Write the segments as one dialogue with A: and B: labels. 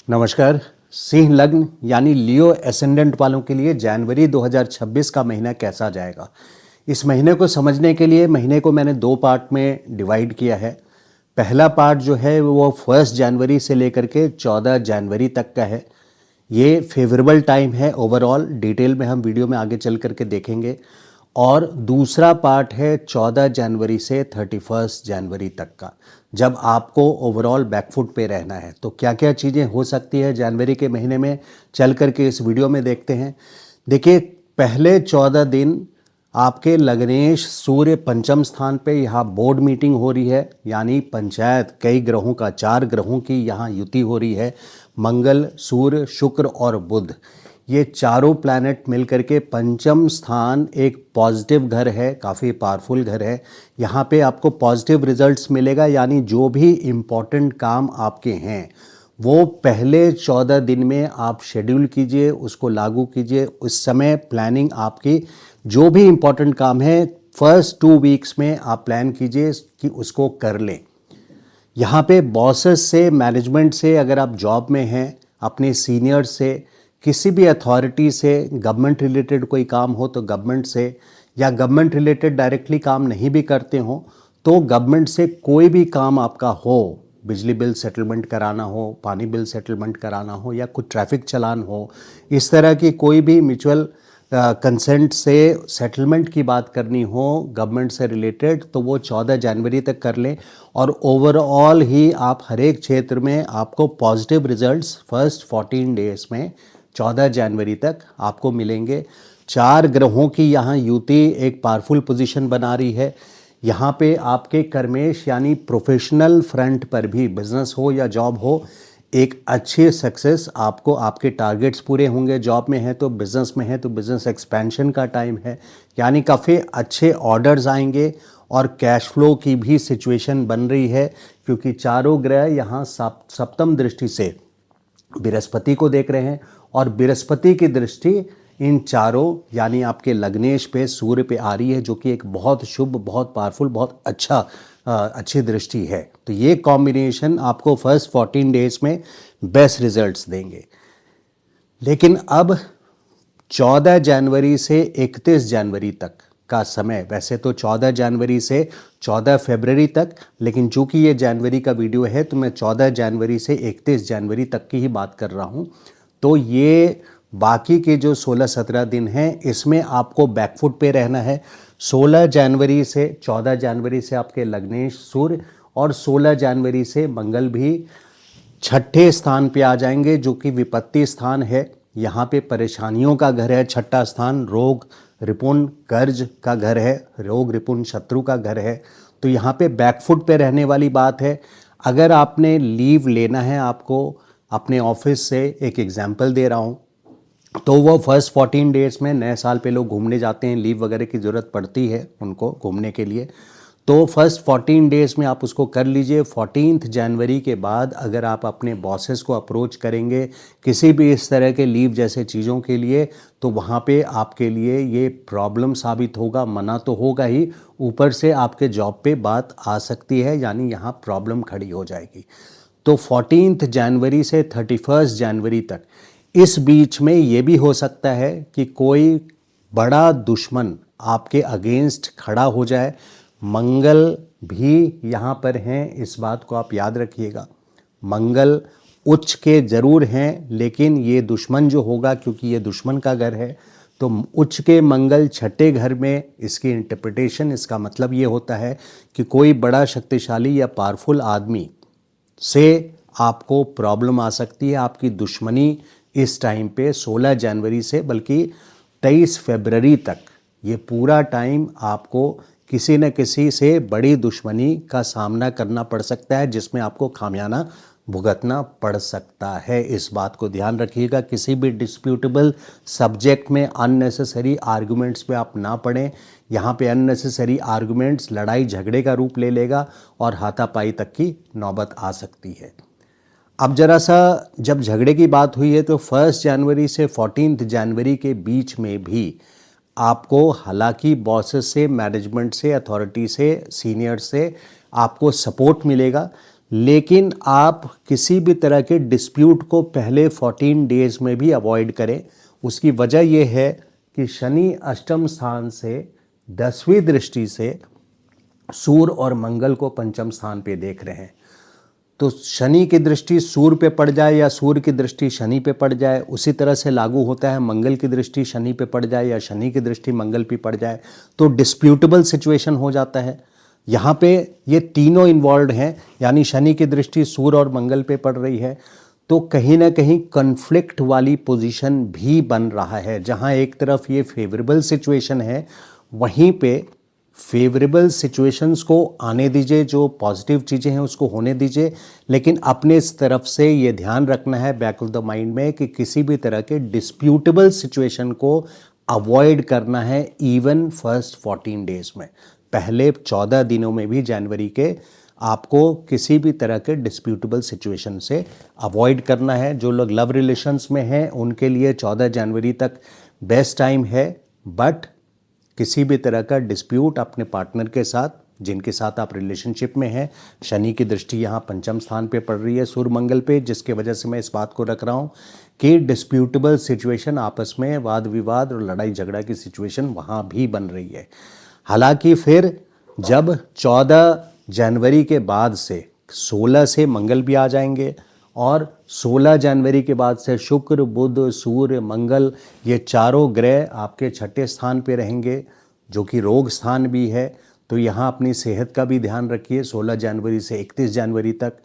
A: नमस्कार। सिंह लग्न यानी लियो एसेंडेंट वालों के लिए जनवरी 2026 का महीना कैसा जाएगा, इस महीने को समझने के लिए महीने को मैंने दो पार्ट में डिवाइड किया है। पहला पार्ट जो है वो 1 जनवरी से लेकर के 14 जनवरी तक का है। ये फेवरेबल टाइम है ओवरऑल, डिटेल में हम वीडियो में आगे चल करके देखेंगे। और दूसरा पार्ट है 14 जनवरी से 31 जनवरी तक का, जब आपको ओवरऑल बैकफुट पे रहना है। तो क्या क्या चीज़ें हो सकती है जनवरी के महीने में, चल करके इस वीडियो में देखते हैं। देखिए, पहले 14 दिन आपके लग्नेश सूर्य पंचम स्थान पे यहाँ बोर्ड मीटिंग हो रही है, यानी पंचायत कई ग्रहों का 4 ग्रहों की यहाँ युति हो रही है। मंगल, सूर्य, शुक्र और बुध, ये चारों प्लैनेट मिलकर के पंचम स्थान एक पॉजिटिव घर है, काफ़ी पावरफुल घर है। यहाँ पे आपको पॉजिटिव रिजल्ट्स मिलेगा, यानी जो भी इम्पोर्टेंट काम आपके हैं वो पहले 14 दिन में आप शेड्यूल कीजिए, उसको लागू कीजिए। उस समय प्लानिंग आपकी जो भी इम्पोर्टेंट काम है फर्स्ट 2 वीक्स में आप प्लान कीजिए कि उसको कर लें। यहाँ पे बॉसेस से, मैनेजमेंट से, अगर आप जॉब में हैं, अपने सीनियर से, किसी भी अथॉरिटी से, गवर्नमेंट रिलेटेड कोई काम हो तो गवर्नमेंट से, या गवर्नमेंट रिलेटेड डायरेक्टली काम नहीं भी करते हो तो गवर्नमेंट से कोई भी काम आपका हो, बिजली बिल सेटलमेंट कराना हो, पानी बिल सेटलमेंट कराना हो, या कुछ ट्रैफिक चालान हो, इस तरह की कोई भी म्यूचुअल कंसेंट से सेटलमेंट की बात करनी हो गवर्नमेंट से रिलेटेड, तो वो 14 जनवरी तक कर लें। और ओवरऑल ही आप हर एक क्षेत्र में आपको पॉजिटिव रिजल्ट्स फर्स्ट 14 डेज में 14 जनवरी तक आपको मिलेंगे। 4 ग्रहों की यहाँ युति एक पावरफुल पोजीशन बना रही है। यहाँ पे आपके कर्मेश यानी प्रोफेशनल फ्रंट पर भी, बिजनेस हो या जॉब हो, एक अच्छी सक्सेस आपको, आपके टारगेट्स पूरे होंगे। जॉब में है तो, बिज़नेस में है तो बिज़नेस एक्सपेंशन का टाइम है, यानी काफ़ी अच्छे ऑर्डर्स आएंगे। और कैश फ्लो की भी सिचुएशन बन रही है, क्योंकि चारों ग्रह यहाँ सप्तम दृष्टि से बृहस्पति को देख रहे हैं, और बृहस्पति की दृष्टि इन चारों यानी आपके लग्नेश पे, सूर्य पे आ रही है, जो कि एक बहुत शुभ, बहुत पावरफुल, बहुत अच्छी दृष्टि है। तो ये कॉम्बिनेशन आपको फर्स्ट 14 डेज में बेस्ट रिजल्ट्स देंगे। लेकिन अब 14 जनवरी से 31 जनवरी तक का समय, वैसे तो 14 जनवरी से 14 फरवरी तक, लेकिन चूंकि ये जनवरी का वीडियो है तो मैं 14 जनवरी से 31 जनवरी तक की ही बात कर रहा हूँ। तो ये बाकी के जो 16-17 दिन हैं इसमें आपको बैकफुट पे रहना है। 16 जनवरी से 14 जनवरी से आपके लग्नेश सूर्य और 16 जनवरी से मंगल भी छठे स्थान पे आ जाएंगे, जो कि विपत्ति स्थान है। यहाँ पे परेशानियों का घर है। छठा स्थान रोग, रिपुण, कर्ज का घर है, रोग, रिपुण, शत्रु का घर है। तो यहाँ पे बैकफुट पे रहने वाली बात है। अगर आपने लीव लेना है आपको अपने ऑफिस से, एक एग्जाम्पल दे रहा हूँ, तो वो फर्स्ट 14 डेज में, नए साल पे लोग घूमने जाते हैं, लीव वगैरह की ज़रूरत पड़ती है उनको घूमने के लिए, तो फर्स्ट 14 डेज में आप उसको कर लीजिए। 14 जनवरी के बाद अगर आप अपने बॉसेस को अप्रोच करेंगे किसी भी इस तरह के लीव जैसे चीज़ों के लिए, तो वहाँ पे आपके लिए ये प्रॉब्लम साबित होगा। मना तो होगा ही, ऊपर से आपके जॉब पे बात आ सकती है, यानी यहाँ प्रॉब्लम खड़ी हो जाएगी। तो 14 जनवरी से 31 जनवरी तक, इस बीच में ये भी हो सकता है कि कोई बड़ा दुश्मन आपके अगेंस्ट खड़ा हो जाए। मंगल भी यहाँ पर हैं, इस बात को आप याद रखिएगा। मंगल उच्च के जरूर हैं, लेकिन ये दुश्मन जो होगा, क्योंकि ये दुश्मन का घर है, तो उच्च के मंगल छठे घर में, इसकी इंटरप्रिटेशन, इसका मतलब ये होता है कि कोई बड़ा शक्तिशाली या पावरफुल आदमी से आपको प्रॉब्लम आ सकती है। आपकी दुश्मनी इस टाइम पे 16 जनवरी से बल्कि 23 फरवरी तक, ये पूरा टाइम आपको किसी न किसी से बड़ी दुश्मनी का सामना करना पड़ सकता है, जिसमें आपको खामियाना भुगतना पड़ सकता है। इस बात को ध्यान रखिएगा। किसी भी डिस्प्यूटेबल सब्जेक्ट में अननेसेसरी आर्गुमेंट्स में आप ना पड़ें। यहाँ पे अननेसेसरी आर्गुमेंट्स लड़ाई झगड़े का रूप ले लेगा और हाथापाई तक की नौबत आ सकती है। अब जरा सा, जब झगड़े की बात हुई है, तो 1 जनवरी से 14 जनवरी के बीच में भी आपको, हालांकि बॉसेस से, मैनेजमेंट से, अथॉरिटी से, सीनियर से आपको सपोर्ट मिलेगा, लेकिन आप किसी भी तरह के डिस्प्यूट को पहले 14 डेज में भी अवॉइड करें। उसकी वजह यह है कि शनि अष्टम स्थान से 10वीं दृष्टि से सूर्य और मंगल को पंचम स्थान पे देख रहे हैं। तो शनि की दृष्टि सूर्य पे पड़ जाए या सूर्य की दृष्टि शनि पे पड़ जाए, उसी तरह से लागू होता है मंगल की दृष्टि शनि पे पड़ जाए या शनि की दृष्टि मंगल पे पड़ जाए तो डिस्प्यूटेबल सिचुएशन हो जाता है। यहाँ पे ये तीनों इन्वॉल्व हैं, यानी शनि की दृष्टि सूर्य और मंगल पे पड़ रही है तो कहीं ना कहीं कन्फ्लिक्ट वाली पोजीशन भी बन रहा है। जहाँ एक तरफ ये फेवरेबल सिचुएशन है, वहीं पे फेवरेबल सिचुएशंस को आने दीजिए, जो पॉजिटिव चीज़ें हैं उसको होने दीजिए, लेकिन अपने इस तरफ से ये ध्यान रखना है बैक ऑफ द माइंड में कि किसी भी तरह के डिस्प्यूटेबल सिचुएशन को अवॉइड करना है इवन फर्स्ट 14 डेज में। पहले 14 दिनों में भी जनवरी के आपको किसी भी तरह के डिस्प्यूटेबल सिचुएशन से अवॉइड करना है। जो लोग लव रिलेशंस में हैं उनके लिए 14 जनवरी तक बेस्ट टाइम है, बट किसी भी तरह का डिस्प्यूट अपने पार्टनर के साथ, जिनके साथ आप रिलेशनशिप में हैं, शनि की दृष्टि यहाँ पंचम स्थान पे पड़ रही है सूर्य मंगल पे, जिसके वजह से मैं इस बात को रख रहा हूँ कि डिस्प्यूटेबल सिचुएशन, आपस में वाद विवाद और लड़ाई झगड़ा की सिचुएशन वहाँ भी बन रही है। हालांकि फिर जब 14 जनवरी के बाद से 16 से मंगल भी आ जाएंगे और 16 जनवरी के बाद से शुक्र, बुध, सूर्य, मंगल, ये चारों ग्रह आपके छठे स्थान पे रहेंगे, जो कि रोग स्थान भी है। तो यहाँ अपनी सेहत का भी ध्यान रखिए 16 जनवरी से 31 जनवरी तक।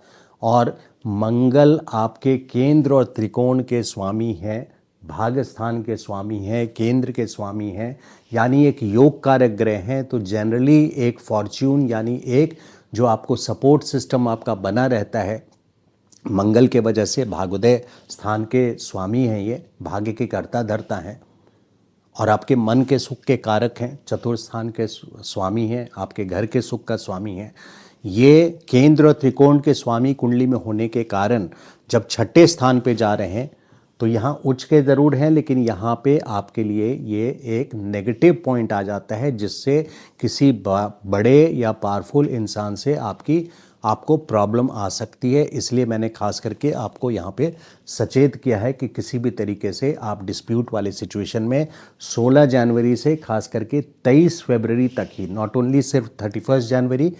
A: और मंगल आपके केंद्र और त्रिकोण के स्वामी हैं, भाग्य स्थान के स्वामी हैं, केंद्र के स्वामी हैं, यानी एक योग कारक ग्रह हैं। तो जनरली एक फॉर्च्यून, यानी एक जो आपको सपोर्ट सिस्टम आपका बना रहता है, मंगल के वजह से भाग्योदय स्थान के स्वामी हैं, ये भाग्य के कर्ता धर्ता हैं और आपके मन के सुख के कारक हैं, चतुर्थ स्थान के स्वामी हैं, आपके घर के सुख का स्वामी हैं। ये केंद्र और त्रिकोण के स्वामी कुंडली में होने के कारण जब छठे स्थान पे जा रहे हैं तो यहाँ उच्च के ज़रूर हैं, लेकिन यहाँ पे आपके लिए ये एक नेगेटिव पॉइंट आ जाता है, जिससे किसी बड़े या पावरफुल इंसान से आपको प्रॉब्लम आ सकती है। इसलिए मैंने खास करके आपको यहाँ पे सचेत किया है कि किसी भी तरीके से आप डिस्प्यूट वाले सिचुएशन में 16 जनवरी से खास करके 23 फरवरी तक ही, नॉट ओनली सिर्फ 31 जनवरी,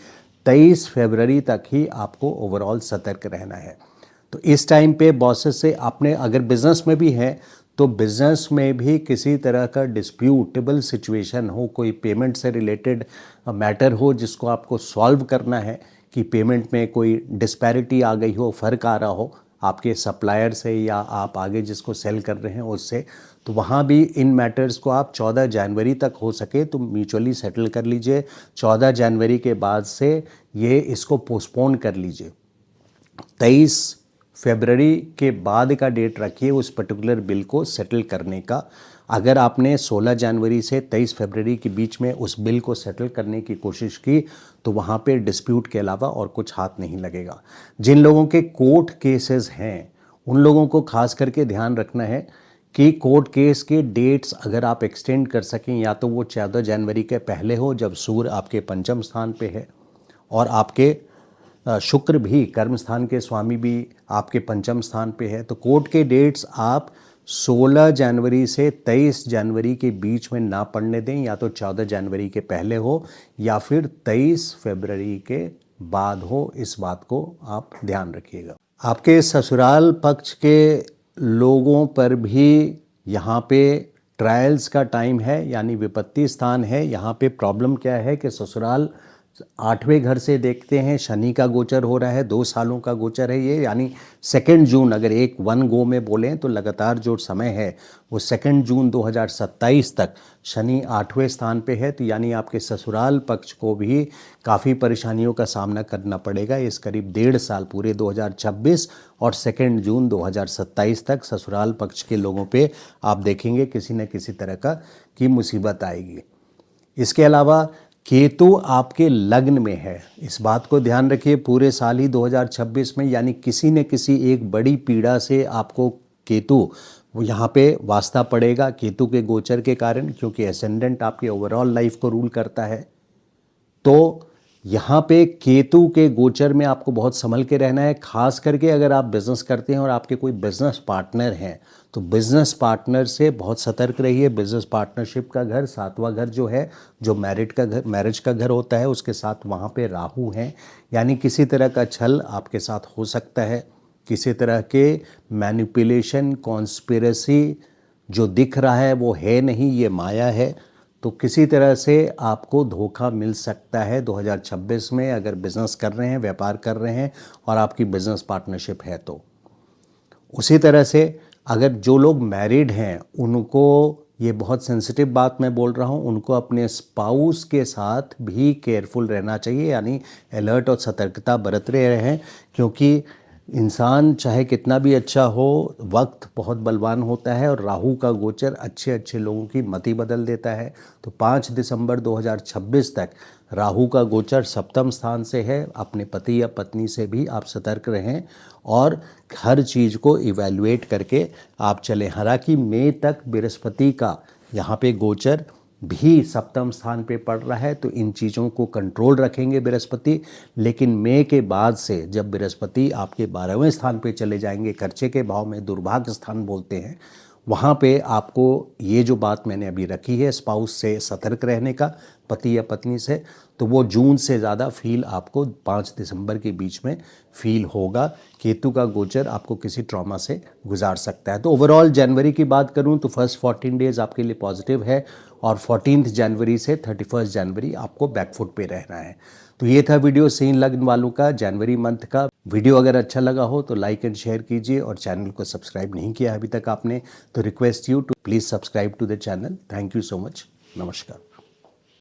A: 23 फरवरी तक ही आपको ओवरऑल सतर्क रहना है। तो इस टाइम पे बॉसेस से आपने, अगर बिजनेस में भी है तो बिजनेस में भी किसी तरह का डिस्प्यूटेबल सिचुएशन हो, कोई पेमेंट से रिलेटेड मैटर हो जिसको आपको सॉल्व करना है, कि पेमेंट में कोई डिस्पैरिटी आ गई हो, फ़र्क आ रहा हो आपके सप्लायर से या आप आगे जिसको सेल कर रहे हैं उससे, तो वहाँ भी इन मैटर्स को आप 14 जनवरी तक हो सके तो म्यूचुअली सेटल कर लीजिए। 14 जनवरी के बाद से ये इसको पोस्टपोन कर लीजिए। 23 फरवरी के बाद का डेट रखिए उस पर्टिकुलर बिल को सेटल करने का। अगर आपने 16 जनवरी से 23 फरवरी के बीच में उस बिल को सेटल करने की कोशिश की तो वहाँ पे डिस्प्यूट के अलावा और कुछ हाथ नहीं लगेगा। जिन लोगों के कोर्ट केसेस हैं उन लोगों को खास करके ध्यान रखना है कि कोर्ट केस के डेट्स अगर आप एक्सटेंड कर सकें, या तो वो 14 जनवरी के पहले हो जब सूर्य आपके पंचम स्थान पे है और आपके शुक्र भी कर्म स्थान के स्वामी भी आपके पंचम स्थान पे है, तो कोर्ट के डेट्स आप 16 जनवरी से 23 जनवरी के बीच में ना पड़ने दें, या तो 14 जनवरी के पहले हो या फिर 23 फरवरी के बाद हो। इस बात को आप ध्यान रखिएगा। आपके ससुराल पक्ष के लोगों पर भी यहाँ पे ट्रायल्स का टाइम है, यानी विपत्ति स्थान है। यहाँ पे प्रॉब्लम क्या है कि ससुराल 8वें घर से देखते हैं, शनि का गोचर हो रहा है, 2 सालों का गोचर है ये, यानी 2 जून, अगर एक वन गो में बोलें तो लगातार जो समय है वो 2 जून 2027 तक शनि 8वें स्थान पे है। तो यानी आपके ससुराल पक्ष को भी काफ़ी परेशानियों का सामना करना पड़ेगा इस करीब 1.5 साल, पूरे 2026 और 2 जून 2027 तक ससुराल पक्ष के लोगों पे आप देखेंगे किसी न किसी तरह की मुसीबत आएगी। इसके अलावा केतु आपके लग्न में है, इस बात को ध्यान रखिए पूरे साल ही 2026 में, यानी किसी न किसी एक बड़ी पीड़ा से आपको केतु वो यहाँ पे वास्ता पड़ेगा केतु के गोचर के कारण, क्योंकि एसेंडेंट आपके ओवरऑल लाइफ को रूल करता है। तो यहाँ पे केतु के गोचर में आपको बहुत संभल के रहना है, खास करके अगर आप बिजनेस करते हैं और आपके कोई बिजनेस पार्टनर हैं तो बिजनेस पार्टनर से बहुत सतर्क रहिए। बिजनेस पार्टनरशिप का घर, सातवां घर जो है, जो मैरिज का घर होता है, उसके साथ वहाँ पे राहु हैं, यानी किसी तरह का छल आपके साथ हो सकता है। किसी तरह के मैनिपुलेशन, कॉन्स्पिरेसी जो दिख रहा है वो है नहीं, ये माया है। तो किसी तरह से आपको धोखा मिल सकता है 2026 में, अगर बिजनेस कर रहे हैं, व्यापार कर रहे हैं और आपकी बिजनेस पार्टनरशिप है तो। उसी तरह से अगर जो लोग मैरिड हैं उनको, ये बहुत सेंसिटिव बात मैं बोल रहा हूँ, उनको अपने स्पाउस के साथ भी केयरफुल रहना चाहिए, यानी अलर्ट और सतर्कता बरत रहे हैं, क्योंकि इंसान चाहे कितना भी अच्छा हो, वक्त बहुत बलवान होता है और राहु का गोचर अच्छे अच्छे लोगों की मति बदल देता है। तो 5 दिसंबर 2026 तक राहु का गोचर सप्तम स्थान से है। अपने पति या पत्नी से भी आप सतर्क रहें और हर चीज़ को इवैल्यूएट करके आप चलें। हालांकि मई तक बृहस्पति का यहाँ पे गोचर भी सप्तम स्थान पे पड़ रहा है, तो इन चीज़ों को कंट्रोल रखेंगे बृहस्पति। लेकिन मई के बाद से जब बृहस्पति आपके 12वें स्थान पे चले जाएंगे, खर्चे के भाव में, दुर्भाग्य स्थान बोलते हैं, वहाँ पे आपको ये जो बात मैंने अभी रखी है स्पाउस से सतर्क रहने का, पति या पत्नी से, तो वो जून से ज़्यादा फील आपको 5 दिसंबर के बीच में फील होगा। केतु का गोचर आपको किसी ट्रॉमा से गुजार सकता है। तो ओवरऑल जनवरी की बात करूं तो फर्स्ट 14 डेज़ आपके लिए पॉजिटिव है और 14 जनवरी से 31 जनवरी आपको बैकफुट पे रहना है। तो ये था वीडियो सिंह लग्न वालों का जनवरी मंथ का। वीडियो अगर अच्छा लगा हो तो लाइक एंड शेयर कीजिए और चैनल को सब्सक्राइब नहीं किया अभी तक आपने तो request you to please subscribe to the channel. Thank you so much. नमस्कार।